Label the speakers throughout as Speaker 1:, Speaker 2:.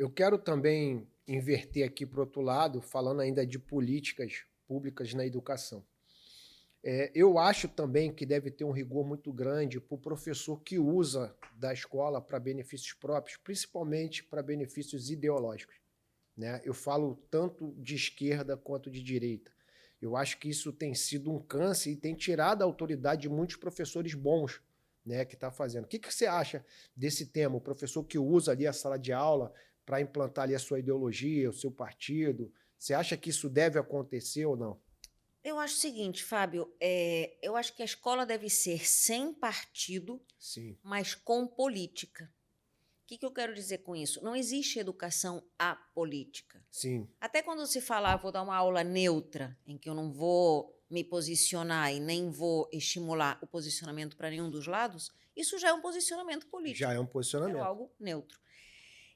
Speaker 1: Eu quero também inverter aqui para o outro lado, falando ainda de políticas públicas na educação. Eu acho também que deve ter um rigor muito grande para o professor que usa da escola para benefícios próprios, principalmente para benefícios ideológicos, né? Eu falo tanto de esquerda quanto de direita. Eu acho que isso tem sido um câncer e tem tirado a autoridade de muitos professores bons, né, que está fazendo. O que você acha desse tema? O professor que usa ali a sala de aula para implantar ali a sua ideologia, o seu partido. Você acha que isso deve acontecer ou não?
Speaker 2: Eu acho o seguinte, Fábio, eu acho que a escola deve ser sem partido,
Speaker 1: Sim,
Speaker 2: mas com política. O que eu quero dizer com isso? Não existe educação apolítica.
Speaker 1: sim,
Speaker 2: Até quando se fala, vou dar uma aula neutra, em que eu não vou me posicionar e nem vou estimular o posicionamento para nenhum dos lados, isso já é um posicionamento
Speaker 1: já é
Speaker 2: político.
Speaker 1: um
Speaker 2: É
Speaker 1: posicionamento.
Speaker 2: algo neutro.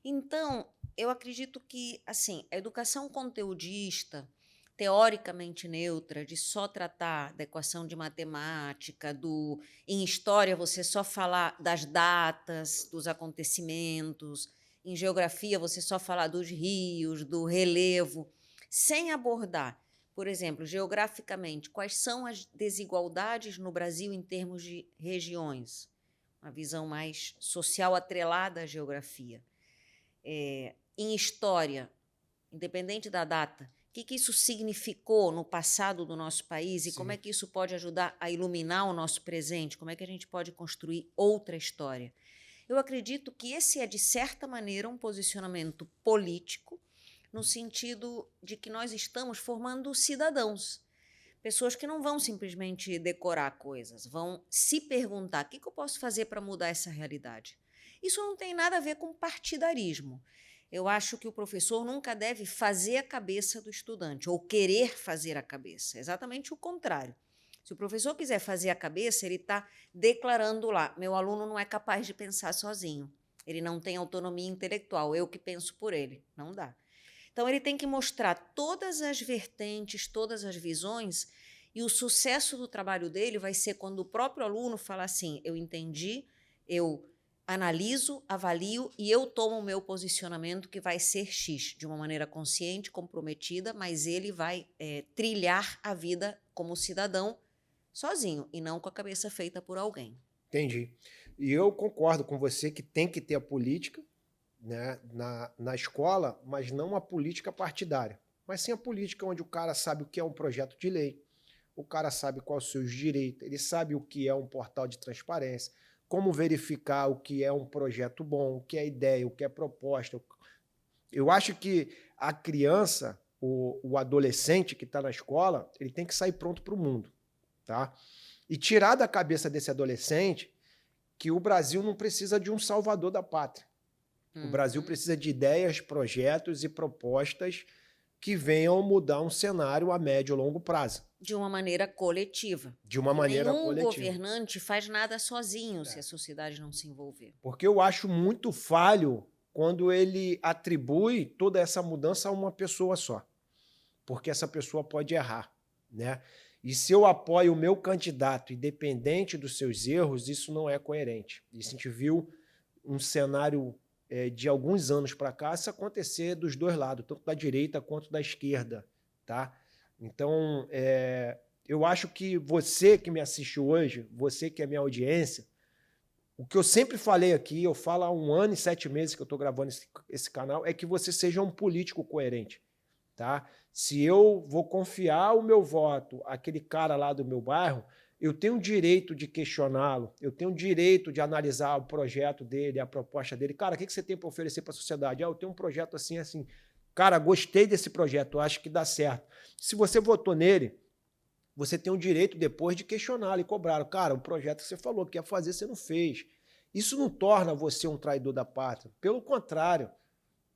Speaker 2: Então, eu acredito que, assim, a educação conteudista, teoricamente neutra, de só tratar da equação de matemática, em história você só falar das datas, dos acontecimentos, em geografia você só falar dos rios, do relevo, sem abordar, por exemplo, geograficamente, quais são as desigualdades no Brasil em termos de regiões, uma visão mais social atrelada à geografia. Em história, independente da data, o que isso significou no passado do nosso país e como é
Speaker 1: Sim,
Speaker 2: que isso pode ajudar a iluminar o nosso presente, como é que a gente pode construir outra história. Eu acredito que esse é, de certa maneira, um posicionamento político, no sentido de que nós estamos formando cidadãos. Pessoas que não vão simplesmente decorar coisas, vão se perguntar: o que eu posso fazer para mudar essa realidade? Isso não tem nada a ver com partidarismo. Eu acho que o professor nunca deve fazer a cabeça do estudante ou querer fazer a cabeça. É exatamente o contrário. Se o professor quiser fazer a cabeça, ele está declarando lá: meu aluno não é capaz de pensar sozinho. Ele não tem autonomia intelectual, eu que penso por ele. Não dá. Então, ele tem que mostrar todas as vertentes, todas as visões, e o sucesso do trabalho dele vai ser quando o próprio aluno fala assim: eu entendi, eu analiso, avalio e eu tomo o meu posicionamento que vai ser X, de uma maneira consciente, comprometida, mas ele vai trilhar a vida como cidadão sozinho e não com a cabeça feita por alguém.
Speaker 1: entendi. E eu concordo com você que tem que ter a política, né, na escola, mas não a política partidária, mas sim a política onde o cara sabe o que é um projeto de lei, o cara sabe quais os seus direitos, ele sabe o que é um portal de transparência, como verificar o que é um projeto bom, o que é ideia, o que é proposta. Eu acho que a criança, o adolescente que está na escola, ele tem que sair pronto para o mundo, tá? E tirar da cabeça desse adolescente que o Brasil não precisa de um salvador da pátria. O Brasil
Speaker 2: Uhum.
Speaker 1: precisa de ideias, projetos e propostas que venham mudar um cenário a médio e longo prazo,
Speaker 2: De uma maneira coletiva.
Speaker 1: de uma
Speaker 2: E
Speaker 1: maneira
Speaker 2: nenhum
Speaker 1: coletiva.
Speaker 2: governante faz nada sozinho se
Speaker 1: É.
Speaker 2: a sociedade não se envolver.
Speaker 1: Porque eu acho muito falho quando ele atribui toda essa mudança a uma pessoa só, porque essa pessoa pode errar, né? E se eu apoio o meu candidato, independente dos seus erros, isso não é coerente. Isso a gente viu um cenário de alguns anos para cá isso acontecer dos dois lados, tanto da direita quanto da esquerda, tá? Então, eu acho que você que me assiste hoje, você que é minha audiência, o que eu sempre falei aqui, eu falo há 1 ano e 7 meses que eu estou gravando esse canal, é que você seja um político coerente, tá? Se eu vou confiar o meu voto àquele cara lá do meu bairro, eu tenho o direito de questioná-lo, eu tenho o direito de analisar o projeto dele, a proposta dele. Cara, o que você tem para oferecer para a sociedade? Ah, eu tenho um projeto assim, assim. Cara, gostei desse projeto, acho que dá certo. Se você votou nele, você tem o direito depois de questioná-lo e cobrá-lo. Cara, o projeto que você falou que ia fazer, você não fez. Isso não torna você um traidor da pátria. Pelo contrário,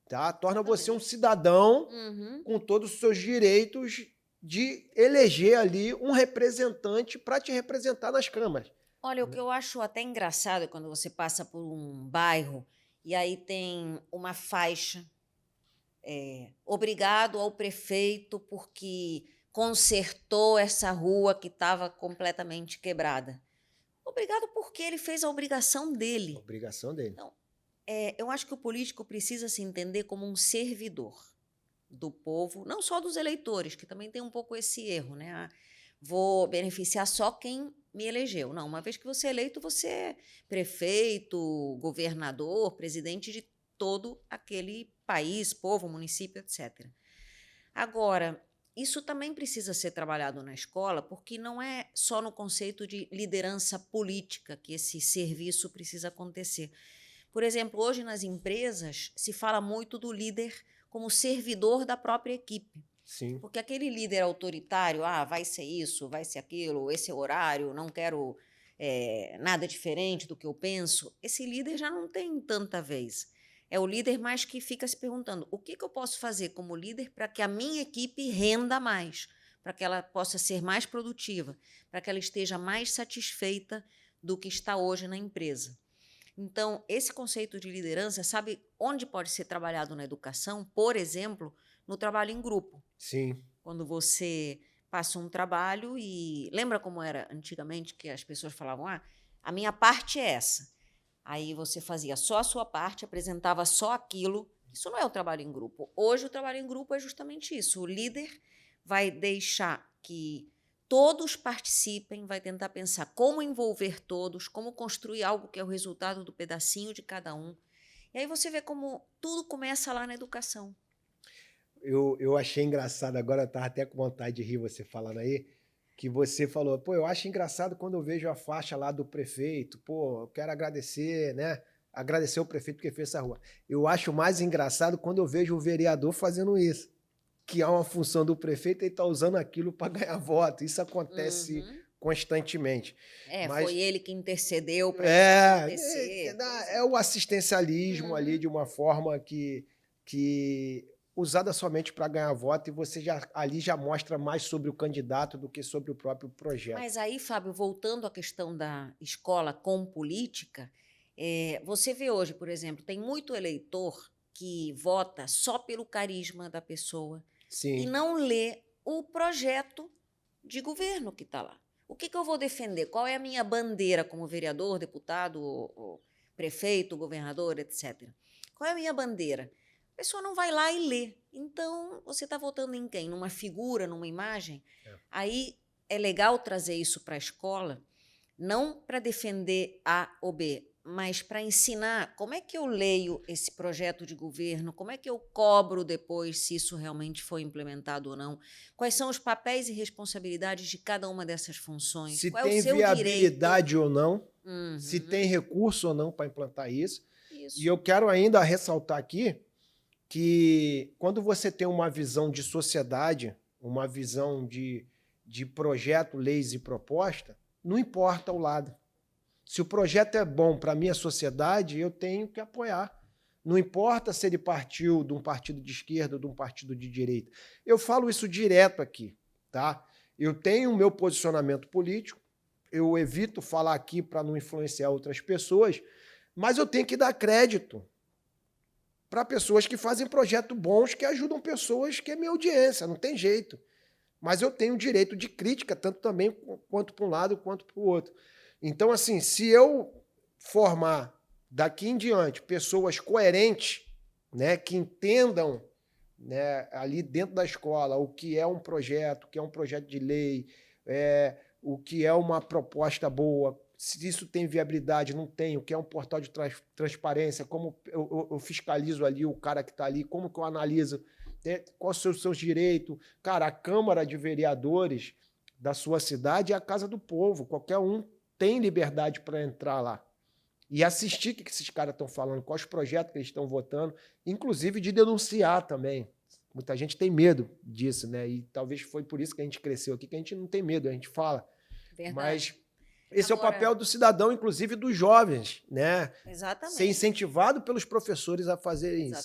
Speaker 1: tá? Torna você um
Speaker 2: Exatamente.
Speaker 1: cidadão
Speaker 2: Uhum.
Speaker 1: com todos os seus direitos de eleger ali um representante para te representar nas câmaras.
Speaker 2: Olha, o que eu acho até engraçado é quando você passa por um bairro e aí tem uma faixa, obrigado ao prefeito porque consertou essa rua que estava completamente quebrada. Obrigado porque ele fez a obrigação dele.
Speaker 1: Obrigação dele.
Speaker 2: Então, Eu acho que o político precisa se entender como um servidor do povo, não só dos eleitores, que também tem um pouco esse erro, né? Ah, vou beneficiar só quem me elegeu. Não, uma vez que você é eleito, você é prefeito, governador, presidente de todo aquele país, povo, município, etc. Agora, isso também precisa ser trabalhado na escola, porque não é só no conceito de liderança política que esse serviço precisa acontecer. Por exemplo, hoje nas empresas se fala muito do líder como servidor da própria equipe.
Speaker 1: Sim.
Speaker 2: Porque aquele líder autoritário, vai ser isso, vai ser aquilo, esse é o horário, não quero nada diferente do que eu penso, esse líder já não tem tanta vez. É o líder mais que fica se perguntando o que eu posso fazer como líder para que a minha equipe renda mais, para que ela possa ser mais produtiva, para que ela esteja mais satisfeita do que está hoje na empresa. Então, esse conceito de liderança, sabe onde pode ser trabalhado na educação? Por exemplo, no trabalho em grupo.
Speaker 1: Sim.
Speaker 2: Quando você passa um trabalho e... Lembra como era antigamente que as pessoas falavam, a minha parte é essa. Aí você fazia só a sua parte, apresentava só aquilo. Isso não é o trabalho em grupo. Hoje o trabalho em grupo é justamente isso. O líder vai deixar que todos participem, vai tentar pensar como envolver todos, como construir algo que é o resultado do pedacinho de cada um. E aí você vê como tudo começa lá na educação.
Speaker 1: Eu achei engraçado, agora eu estava até com vontade de rir você falando aí, que você falou, pô, eu acho engraçado quando eu vejo a faixa lá do prefeito, pô, eu quero agradecer, né? Agradecer o prefeito que fez essa rua. Eu acho mais engraçado quando eu vejo o vereador fazendo isso, que é uma função do prefeito e está usando aquilo para ganhar voto. Isso acontece constantemente. Mas
Speaker 2: foi ele que intercedeu para isso acontecer.
Speaker 1: É o assistencialismo ali de uma forma que usada somente para ganhar voto, e você ali já mostra mais sobre o candidato do que sobre o próprio projeto.
Speaker 2: Mas aí, Fábio, voltando à questão da escola com política, você vê hoje, por exemplo, tem muito eleitor que vota só pelo carisma da pessoa.
Speaker 1: Sim.
Speaker 2: E não lê o projeto de governo que está lá. O que eu vou defender? Qual é a minha bandeira como vereador, deputado, ou prefeito, governador, etc. Qual é a minha bandeira? A pessoa não vai lá e lê. Então, você está votando em quem? Numa figura, numa imagem? Aí é legal trazer isso para a escola, não para defender A ou B, mas para ensinar como é que eu leio esse projeto de governo, como é que eu cobro depois se isso realmente foi implementado ou não, quais são os papéis e responsabilidades de cada uma dessas funções,
Speaker 1: se
Speaker 2: qual
Speaker 1: tem
Speaker 2: é o seu
Speaker 1: viabilidade
Speaker 2: direito?
Speaker 1: ou não, se tem recurso ou não para implantar isso. E eu quero ainda ressaltar aqui que quando você tem uma visão de sociedade, uma visão de projeto, leis e proposta, não importa o lado. Se o projeto é bom para a minha sociedade, eu tenho que apoiar. Não importa se ele partiu de um partido de esquerda ou de um partido de direita. Eu falo isso direto aqui, tá? Eu tenho o meu posicionamento político, eu evito falar aqui para não influenciar outras pessoas, mas eu tenho que dar crédito para pessoas que fazem projetos bons, que ajudam pessoas que é minha audiência, não tem jeito. Mas eu tenho direito de crítica, tanto também quanto para um lado quanto para o outro. Então, assim, se eu formar daqui em diante pessoas coerentes, né, que entendam, né, ali dentro da escola o que é um projeto, o que é um projeto de lei, o que é uma proposta boa, se isso tem viabilidade, não tem, o que é um portal de transparência, como eu fiscalizo ali o cara que está ali, como que eu analiso, quais são os seus direitos. Cara, a Câmara de Vereadores da sua cidade é a casa do povo, qualquer um tem liberdade para entrar lá e assistir o que esses caras estão falando, quais projetos que eles estão votando, inclusive de denunciar também. Muita gente tem medo disso, né? E talvez foi por isso que a gente cresceu aqui, que a gente não tem medo, a gente fala. Verdade. Mas esse agora é o papel do cidadão, inclusive dos jovens, né?
Speaker 2: Exatamente.
Speaker 1: Ser incentivado pelos professores a fazerem isso.